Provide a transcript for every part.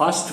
1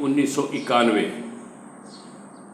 1991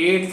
8th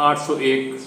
801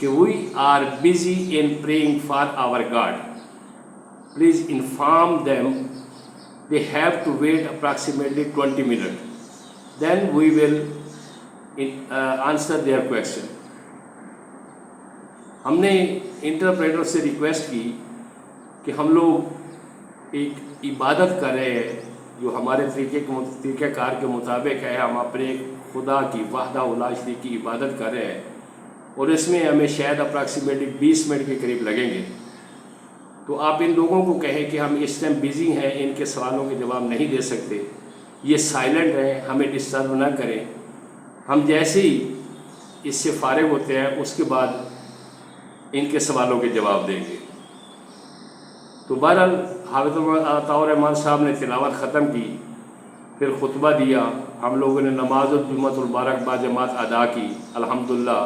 کہ we are busy in praying for our God. Please inform them they have to wait approximately 20 minutes. Then we will answer their question. ہم نے interpreter سے request کی کہ ہم لوگ ایک عبادت کر رہے ہیں جو ہمارے طریقہ کار کے مطابق ہے. ہم اپنے خدا کی وحدہ لا شریک کی عبادت کر رہے ہیں اور اس میں ہمیں شاید اپراکسیمیٹلی 20 منٹ کے قریب لگیں گے. تو آپ ان لوگوں کو کہیں کہ ہم اس ٹائم بزی ہیں, ان کے سوالوں کے جواب نہیں دے سکتے, یہ سائلنٹ ہیں, ہمیں ڈسٹرب نہ کریں. ہم جیسے ہی اس سے فارغ ہوتے ہیں اس کے بعد ان کے سوالوں کے جواب دیں گے. تو بہرحال حافظ عطاء الرحمن صاحب نے تلاوت ختم کی, پھر خطبہ دیا. ہم لوگوں نے نماز الجمعۃ المبارک باجماعت ادا کی. الحمدللہ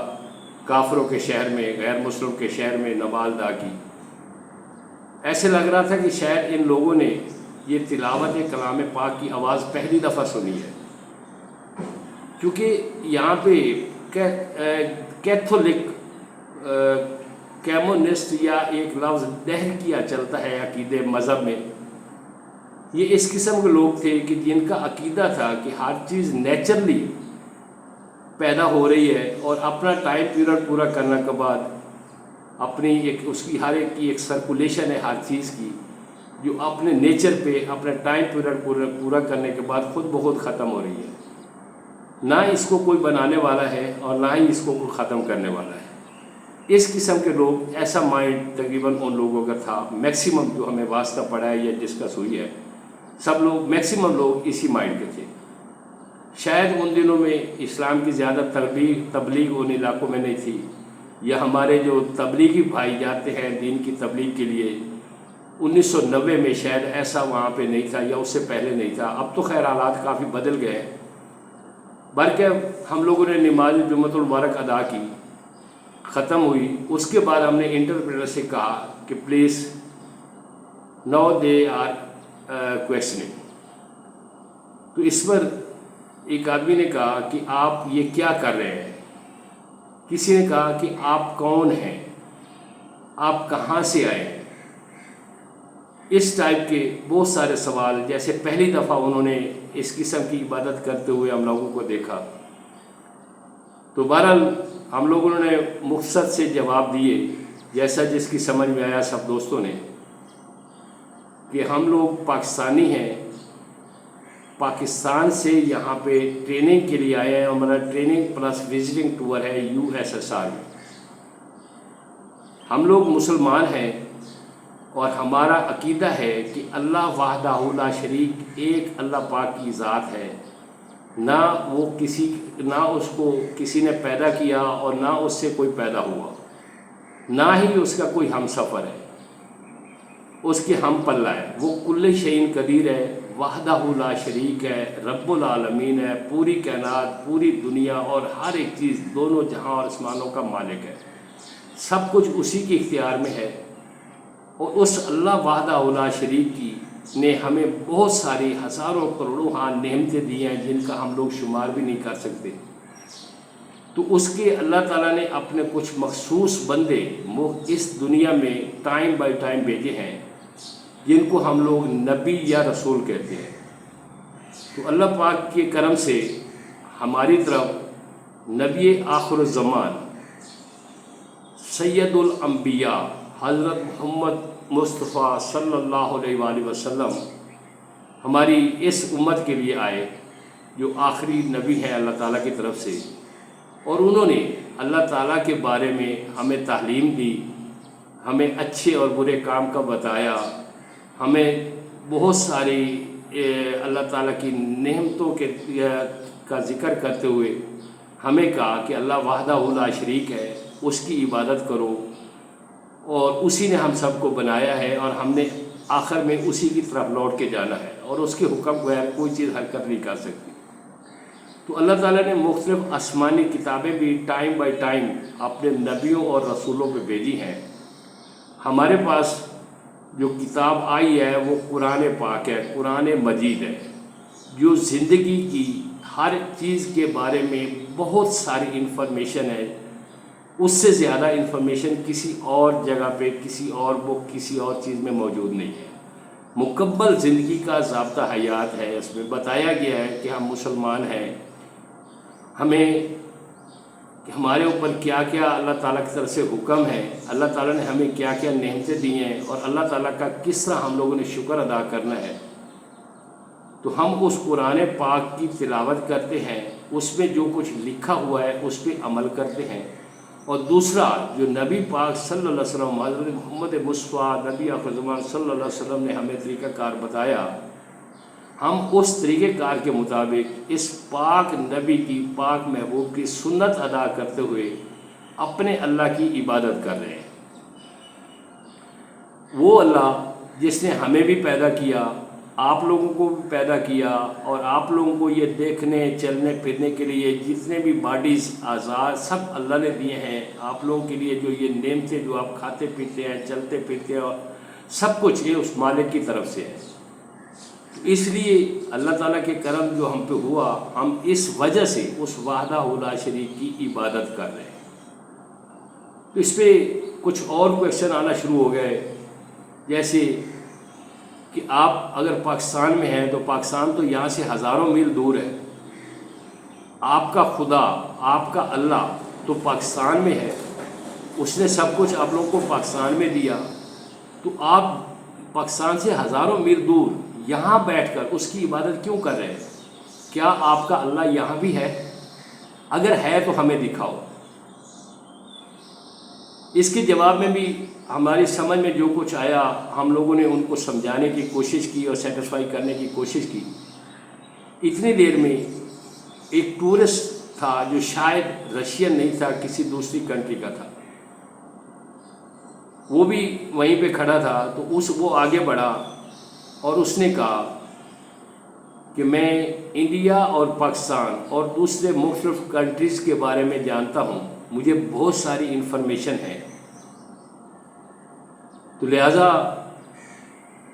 کافروں کے شہر میں, غیر مسلم کے شہر میں نماز ادا کی. ایسے لگ رہا تھا کہ شاید ان لوگوں نے یہ تلاوت کلام پاک کی آواز پہلی دفعہ سنی ہے, کیونکہ یہاں پہ کیتھولک کیمونسٹ یا ایک لفظ دہر کیا چلتا ہے عقیدے مذہب میں. یہ اس قسم کے لوگ تھے کہ جن کا عقیدہ تھا کہ ہر چیز نیچرلی پیدا ہو رہی ہے اور اپنا ٹائم پیریڈ پورا کرنے کے بعد اپنی ایک اس کی ہر ایک کی ایک سرکولیشن ہے ہر چیز کی, جو اپنے نیچر پہ اپنا ٹائم پیریڈ پورا کرنے کے بعد خود بخود ختم ہو رہی ہے. نہ اس کو کوئی بنانے والا ہے اور نہ ہی اس کو کوئی ختم کرنے والا ہے. اس قسم کے لوگ, ایسا مائنڈ تقریباً ان لوگوں کا تھا. میکسیمم جو ہمیں واسطہ پڑا ہے یا ڈسکس ہوئی ہے, سب لوگ میکسیمم لوگ اسی مائنڈ کے تھے. شاید ان دنوں میں اسلام کی زیادہ تبلیغ ان علاقوں میں نہیں تھی, یا ہمارے جو تبلیغی بھائی جاتے ہیں دین کی تبلیغ کے لیے 1990 میں شاید ایسا وہاں پہ نہیں تھا, یا اس سے پہلے نہیں تھا. اب تو خیر حالات کافی بدل گئے ہیں. بلکہ ہم لوگوں نے نماز جمعۃ المبارک ادا کی, ختم ہوئی. اس کے بعد ہم نے انٹرپریٹر سے کہا کہ پلیز نو دے آر کویسچننگ. تو اس پر ایک آدمی نے کہا کہ آپ یہ کیا کر رہے ہیں. کسی نے کہا کہ آپ کون ہیں, آپ کہاں سے آئے ہیں. اس ٹائپ کے بہت سارے سوال, جیسے پہلی دفعہ انہوں نے اس قسم کی عبادت کرتے ہوئے ہم لوگوں کو دیکھا. تو بہرحال ہم لوگوں نے مقصد سے جواب دیے جیسا جس کی سمجھ میں آیا سب دوستوں نے, کہ ہم لوگ پاکستانی ہیں, پاکستان سے یہاں پہ ٹریننگ کے لیے آئے ہیں. ہمارا ٹریننگ پلس وزٹنگ ٹور ہے USSR میں. ہم لوگ مسلمان ہیں اور ہمارا عقیدہ ہے کہ اللہ وحدہ لا شریک ایک اللہ پاک کی ذات ہے. نہ اس کو کسی نے پیدا کیا اور نہ اس سے کوئی پیدا ہوا, نہ ہی اس کا کوئی ہم سفر ہے, اس کے ہم پلہ ہے. وہ کل شیء قدیر ہے, وحدہ لا شریک ہے, رب العالمین ہے, پوری کائنات, پوری دنیا اور ہر ایک چیز, دونوں جہاں اور آسمانوں کا مالک ہے. سب کچھ اسی کے اختیار میں ہے. اور اس اللہ وحدہ لا شریک کی نے ہمیں بہت ساری ہزاروں کروڑوں نعمتیں دی ہیں جن کا ہم لوگ شمار بھی نہیں کر سکتے. تو اس کے اللہ تعالیٰ نے اپنے کچھ مخصوص بندے اس دنیا میں ٹائم بائی ٹائم بھیجے ہیں جن کو ہم لوگ نبی یا رسول کہتے ہیں. تو اللہ پاک کے کرم سے ہماری طرف نبی آخر الزمان سید الانبیاء حضرت محمد مصطفیٰ صلی اللہ علیہ وآلہ وسلم ہماری اس امت کے لیے آئے جو آخری نبی ہیں اللہ تعالیٰ کی طرف سے. اور انہوں نے اللہ تعالیٰ کے بارے میں ہمیں تعلیم دی, ہمیں اچھے اور برے کام کا بتایا, ہمیں بہت ساری اللہ تعالیٰ کی نعمتوں کا ذکر کرتے ہوئے ہمیں کہا کہ اللہ وحدہ لا شریک ہے, اس کی عبادت کرو, اور اسی نے ہم سب کو بنایا ہے اور ہم نے آخر میں اسی کی طرف لوٹ کے جانا ہے, اور اس کے حکم کو کوئی چیز حرکت نہیں کر سکتی. تو اللہ تعالیٰ نے مختلف آسمانی کتابیں بھی ٹائم بائی ٹائم اپنے نبیوں اور رسولوں پہ بھیجی ہیں. ہمارے پاس جو کتاب آئی ہے وہ قرآن پاک ہے, قرآن مجید ہے, جو زندگی کی ہر چیز کے بارے میں بہت ساری انفارمیشن ہے, اس سے زیادہ انفارمیشن کسی اور جگہ پہ، کسی اور بک، کسی اور چیز میں موجود نہیں ہے۔ مکمل زندگی کا ضابطہ حیات ہے، اس میں بتایا گیا ہے کہ ہم مسلمان ہیں، ہمیں کہ ہمارے اوپر کیا کیا اللہ تعالیٰ کی طرف سے حکم ہے، اللہ تعالیٰ نے ہمیں کیا کیا نعمتیں دی ہیں، اور اللہ تعالیٰ کا کس طرح ہم لوگوں نے شکر ادا کرنا ہے۔ تو ہم اس قرآن پاک کی تلاوت کرتے ہیں، اس میں جو کچھ لکھا ہوا ہے اس پہ عمل کرتے ہیں، اور دوسرا جو نبی پاک صلی اللہ علیہ وسلم، حضرت محمد مصطفیٰ نبی آخر زمان صلی اللہ علیہ وسلم نے ہمیں طریقہ کار بتایا، ہم اس طریقہ کار کے مطابق اس پاک نبی کی، پاک محبوب کی سنت ادا کرتے ہوئے اپنے اللہ کی عبادت کر رہے ہیں۔ وہ اللہ جس نے ہمیں بھی پیدا کیا، آپ لوگوں کو بھی پیدا کیا، اور آپ لوگوں کو یہ دیکھنے چلنے پھرنے کے لیے جتنے بھی باڈیز، اعضاء سب اللہ نے دیے ہیں، آپ لوگوں کے لیے جو یہ نعمتیں جو آپ کھاتے پیتے ہیں، چلتے پھرتے ہیں، سب کچھ یہ اس مالک کی طرف سے ہے۔ اس لیے اللہ تعالیٰ کے کرم جو ہم پہ ہوا، ہم اس وجہ سے اس وحدہ لا شریک کی عبادت کر رہے ہیں۔ تو اس پہ کچھ اور کویشچن آنا شروع ہو گئے، جیسے کہ آپ اگر پاکستان میں ہیں تو پاکستان تو یہاں سے ہزاروں میل دور ہے، آپ کا خدا، آپ کا اللہ تو پاکستان میں ہے، اس نے سب کچھ آپ لوگوں کو پاکستان میں دیا، تو آپ پاکستان سے ہزاروں میل دور یہاں بیٹھ کر اس کی عبادت کیوں کر رہے ہیں؟ کیا آپ کا اللہ یہاں بھی ہے؟ اگر ہے تو ہمیں دکھاؤ۔ اس کے جواب میں بھی ہماری سمجھ میں جو کچھ آیا، ہم لوگوں نے ان کو سمجھانے کی کوشش کی اور سیٹسفائی کرنے کی کوشش کی۔ اتنی دیر میں ایک ٹورسٹ تھا جو شاید رشین نہیں تھا، کسی دوسری کنٹری کا تھا، وہ بھی وہیں پہ کھڑا تھا، تو وہ آگے بڑھا اور اس نے کہا کہ میں انڈیا اور پاکستان اور دوسرے مختلف کنٹریز کے بارے میں جانتا ہوں، مجھے بہت ساری انفارمیشن ہے، تو لہٰذا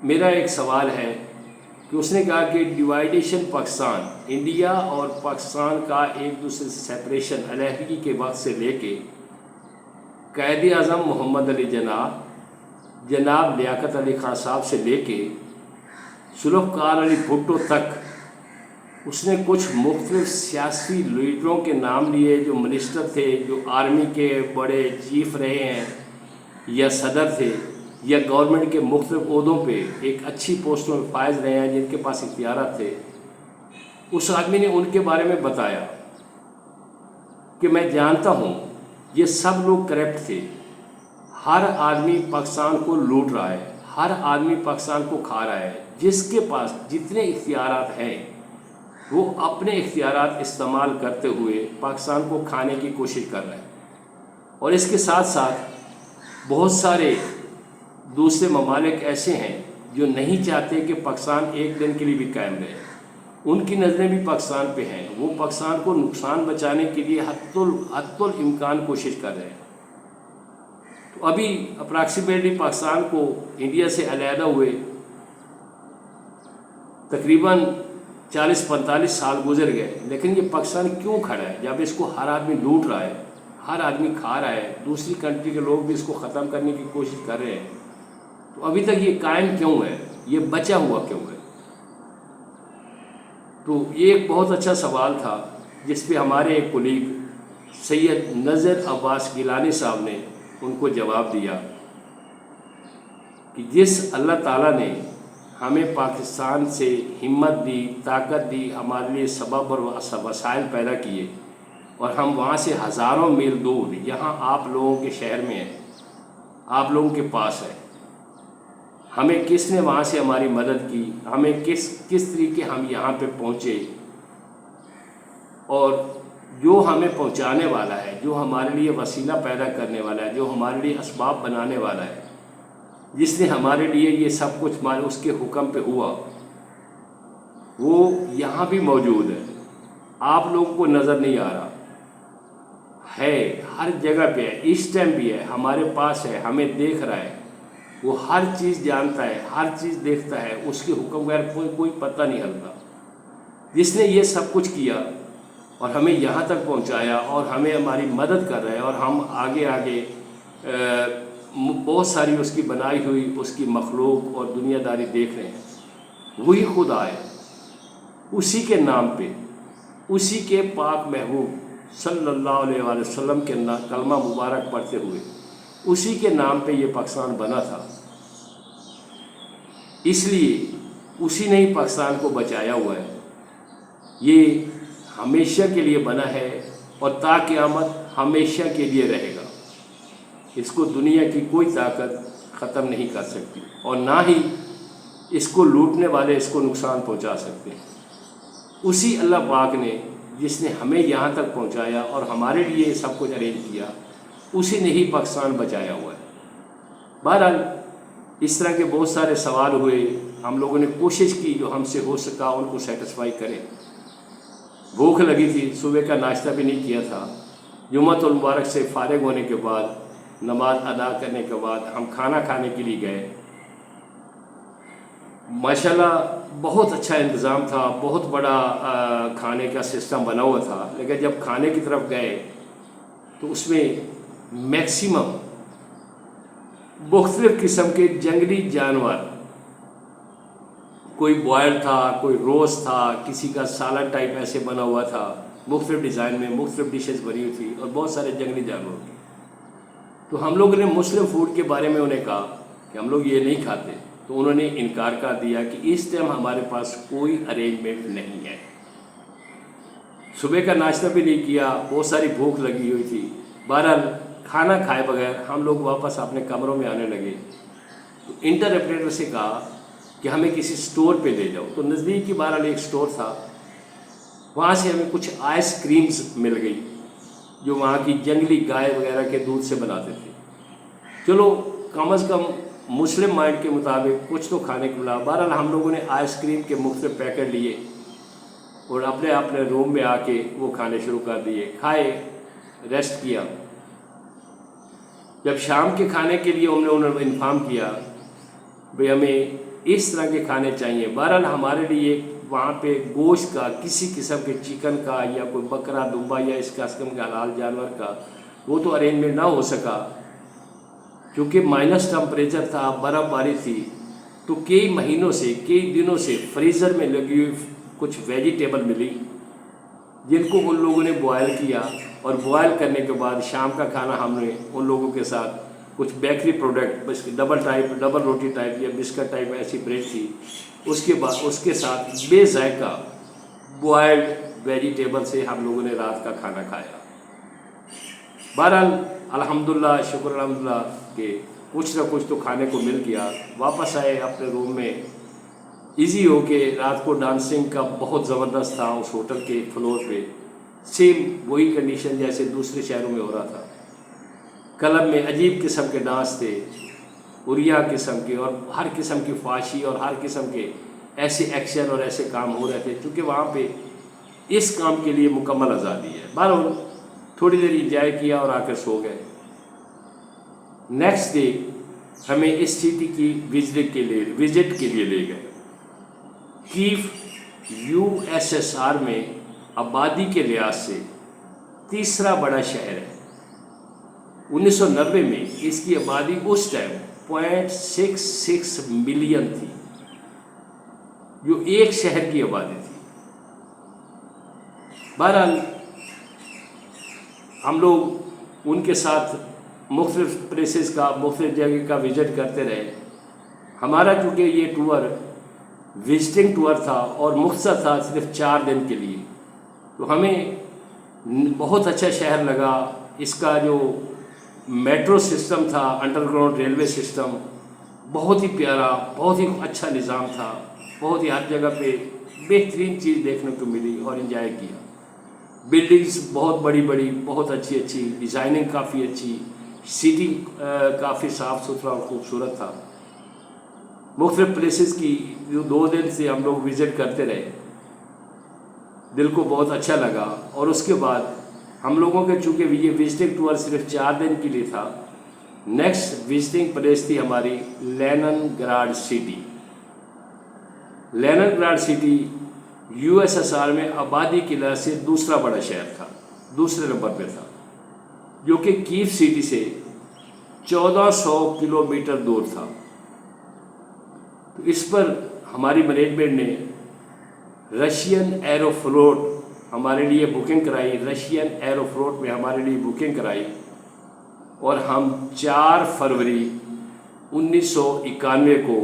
میرا ایک سوال ہے کہ اس نے کہا کہ ڈیوائڈیشن پاکستان، انڈیا اور پاکستان کا ایک دوسرے سے سیپریشن علیحدگی کے وقت سے لے کے قائد اعظم محمد علی جناب لیاقت علی خان صاحب سے لے کے ذوالفقار علی بھٹو تک، اس نے کچھ مختلف سیاسی لیڈروں کے نام لیے جو منسٹر تھے، جو آرمی کے بڑے چیف رہے ہیں یا صدر تھے یا گورنمنٹ کے مختلف عہدوں پہ ایک اچھی پوسٹوں میں فائز رہے ہیں، جن کے پاس اختیارات تھے۔ اس آدمی نے ان کے بارے میں بتایا کہ میں جانتا ہوں یہ سب لوگ کرپٹ تھے، ہر آدمی پاکستان کو لوٹ رہا ہے، ہر آدمی پاکستان کو کھا رہا ہے، جس کے پاس جتنے اختیارات ہیں وہ اپنے اختیارات استعمال کرتے ہوئے پاکستان کو کھانے کی کوشش کر رہے ہیں۔ اور اس کے ساتھ ساتھ بہت سارے دوسرے ممالک ایسے ہیں جو نہیں چاہتے کہ پاکستان ایک دن کے لیے بھی قائم رہے، ان کی نظریں بھی پاکستان پہ ہیں، وہ پاکستان کو نقصان بچانے کے لیے حتی الامکان کوشش کر رہے ہیں۔ تو ابھی اپراکسیمیٹلی پاکستان کو انڈیا سے علیحدہ ہوئے تقریباً 40-45 سال گزر گئے، لیکن یہ پاکستان کیوں کھڑا ہے جب اس کو ہر آدمی لوٹ رہا ہے، ہر آدمی کھا رہا ہے، دوسری کنٹری کے لوگ بھی اس کو ختم کرنے کی کوشش کر رہے ہیں، تو ابھی تک یہ قائم کیوں ہے، یہ بچا ہوا کیوں ہے؟ تو یہ ایک بہت اچھا سوال تھا جس پہ ہمارے ایک کولیگ سید نذر عباس گیلانی صاحب نے ان کو جواب دیا کہ جس اللہ تعالیٰ نے ہمیں پاکستان سے ہمت دی، طاقت دی، ہمارے لیے سبب اور وسائل پیدا کیے، اور ہم وہاں سے ہزاروں میل دور یہاں آپ لوگوں کے شہر میں ہیں، آپ لوگوں کے پاس ہے، ہمیں کس نے وہاں سے ہماری مدد کی، ہمیں کس طریقے ہم یہاں پہ پہنچے، اور جو ہمیں پہنچانے والا ہے، جو ہمارے لیے وسیلہ پیدا کرنے والا ہے، جو ہمارے لیے اسباب بنانے والا ہے، جس نے ہمارے لیے یہ سب کچھ اس کے حکم پہ ہوا، وہ یہاں بھی موجود ہے، آپ لوگوں کو نظر نہیں آ رہا ہے، ہر جگہ پہ ہے، اس ٹائم بھی ہے، ہمارے پاس ہے، ہمیں دیکھ رہا ہے، وہ ہر چیز جانتا ہے، ہر چیز دیکھتا ہے، اس کے حکم غیر کوئی پتہ نہیں ہلتا۔ جس نے یہ سب کچھ کیا اور ہمیں یہاں تک پہنچایا اور ہمیں ہماری مدد کر رہا ہے، اور ہم آگے آگے بہت ساری اس کی بنائی ہوئی اس کی مخلوق اور دنیا داری دیکھ رہے ہیں، وہی خود آئے اسی کے نام پہ، اسی کے پاک محبوب صلی اللہ علیہ وآلہ وسلم کے کلمہ مبارک پڑھتے ہوئے اسی کے نام پہ یہ پاکستان بنا تھا۔ اس لیے اسی نے ہی پاکستان کو بچایا ہوا ہے، یہ ہمیشہ کے لیے بنا ہے اور تا قیامت ہمیشہ کے لیے رہے گا۔ اس کو دنیا کی کوئی طاقت ختم نہیں کر سکتی، اور نہ ہی اس کو لوٹنے والے اس کو نقصان پہنچا سکتے ہیں۔ اسی اللہ پاک نے جس نے ہمیں یہاں تک پہنچایا اور ہمارے لیے سب کچھ ارینج کیا، اسی نے ہی پاکستان بچایا ہوا ہے۔ بہرحال اس طرح کے بہت سارے سوال ہوئے، ہم لوگوں نے کوشش کی جو ہم سے ہو سکا ان کو سیٹسفائی کریں۔ بھوک لگی تھی، صبح کا ناشتہ بھی نہیں کیا تھا۔ جمعۃ المبارک سے فارغ ہونے کے بعد، نماز ادا کرنے کے بعد ہم کھانا کھانے کے لیے گئے۔ ماشاءاللہ بہت اچھا انتظام تھا، بہت بڑا کھانے کا سسٹم بنا ہوا تھا، لیکن جب کھانے کی طرف گئے تو اس میں میکسیمم مختلف قسم کے جنگلی جانور، کوئی بوائل تھا، کوئی روسٹ تھا، کسی کا سالن ٹائپ ایسے بنا ہوا تھا، مختلف ڈیزائن میں مختلف ڈشز بنی ہوئی تھی، اور بہت سارے جنگلی جانور کی۔ تو ہم لوگوں نے مسلم فوڈ کے بارے میں انہیں کہا کہ ہم لوگ یہ نہیں کھاتے، تو انہوں نے انکار کر دیا کہ اس ٹائم ہمارے پاس کوئی ارینجمنٹ نہیں ہے۔ صبح کا ناشتہ بھی نہیں کیا، بہت ساری بھوک لگی ہوئی تھی۔ بہرحال کھانا کھائے بغیر ہم لوگ واپس اپنے کمروں میں آنے لگے، تو انٹرپریٹر سے کہا کہ ہمیں کسی سٹور پہ لے جاؤ۔ تو نزدیک کی بہرحال ایک سٹور تھا، وہاں سے ہمیں کچھ آئس کریمز مل گئی جو وہاں کی جنگلی گائے وغیرہ کے دودھ سے بناتے تھے۔ چلو کم از کم مسلم مائنڈ کے مطابق کچھ تو کھانے کو ملا۔ بہرحال ہم لوگوں نے آئس کریم کے مختلف پیکٹ لیے اور اپنے اپنے روم میں آ کے وہ کھانے شروع کر دیے، کھائے، ریسٹ کیا۔ جب شام کے کھانے کے لیے انہوں نے انفارم کیا بھئی ہمیں اس طرح کے کھانے چاہیے، بہرحال ہمارے لیے وہاں پہ گوشت کا، کسی قسم کے چکن کا یا کوئی بکرا دمبا یا اس قسم کے حلال جانور کا وہ تو ارینجمنٹ نہ ہو سکا، کیونکہ مائنس ٹمپریچر تھا، برف باری تھی۔ تو کئی مہینوں سے، کئی دنوں سے فریزر میں لگی ہوئی کچھ ویجیٹیبل ملی جن کو ان لوگوں نے بوائل کیا، اور بوائل کرنے کے بعد شام کا کھانا ہم نے ان لوگوں کے ساتھ کچھ بیکری پروڈکٹ، بس ڈبل روٹی ٹائپ یا بسکٹ ٹائپ ایسی بریڈ تھی، اس کے بعد اس کے ساتھ بے ذائقہ بوائلڈ ویجیٹیبل سے ہم لوگوں نے رات کا کھانا کھایا۔ بہرحال الحمدللہ، شکر الحمدللہ کہ کچھ نہ کچھ تو کھانے کو مل گیا۔ واپس آئے اپنے روم میں ایزی ہو کے۔ رات کو ڈانسنگ کا بہت زبردست تھا اس ہوٹل کے فلور پہ، سیم وہی کنڈیشن جیسے دوسرے شہروں میں ہو رہا تھا۔ کلب میں عجیب قسم کے ڈانس تھے، اریا قسم کے، اور ہر قسم کی فحاشی اور ہر قسم کے ایسے ایکشن اور ایسے کام ہو رہے تھے، چونکہ وہاں پہ اس کام کے لیے مکمل آزادی ہے۔ بہرحال تھوڑی دیر انجوائے کیا اور آ کر سو گئے۔ نیکسٹ ڈے ہمیں اس سٹی کی وزٹ کے لیے لے گئے۔ کیف USSR میں آبادی کے لحاظ سے تیسرا بڑا شہر ہے۔ 1990 میں اس کی آبادی اس ٹائم 0.66 ملین تھی، جو ایک شہر کی آبادی تھی۔ بہرحال ہم لوگ ان کے ساتھ مختلف پلیسز کا، مختلف جگہ کا وزٹ کرتے رہے۔ ہمارا چونکہ یہ ٹور وزٹنگ ٹور تھا اور مختصر تھا، صرف 4 دن کے لیے، تو ہمیں بہت اچھا شہر لگا۔ اس کا جو میٹرو سسٹم تھا، انڈر گراؤنڈ ریلوے سسٹم، بہت ہی پیارا، بہت ہی اچھا نظام تھا، بہت ہی ہر جگہ پہ بہترین چیز دیکھنے کو ملی اور انجوائے کیا۔ بلڈنگز بہت بڑی بڑی، بہت اچھی اچھی ڈیزائننگ، کافی اچھی سٹی، کافی صاف ستھرا اور خوبصورت تھا۔ مختلف پلیسز کی جو 2 دن سے ہم لوگ وزٹ کرتے رہے، دل کو بہت اچھا لگا۔ اور اس کے بعد ہم لوگوں کے چونکہ یہ وزٹنگ ٹور صرف 4 دن کے لیے تھا، نیکسٹ وزٹنگ پلیس تھی ہماری Leningrad city. Leningrad city USSR میں آبادی کی لحاظ سے دوسرا بڑا شہر تھا، دوسرے نمبر پہ تھا، جو کہ کیف سٹی سے 1400 کلومیٹر دور تھا۔ تو اس پر ہماری مینجمنٹ نے رشین ایرو فلوٹ ہمارے لیے بکنگ کرائی، رشین ایرو فلوٹ میں ہمارے لیے بکنگ کرائی، اور ہم 4 فروری 1991 کو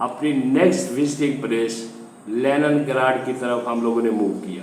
اپنی نیکسٹ وزٹنگ پلیس لینن گراڈ کی طرف ہم لوگوں نے موو کیا۔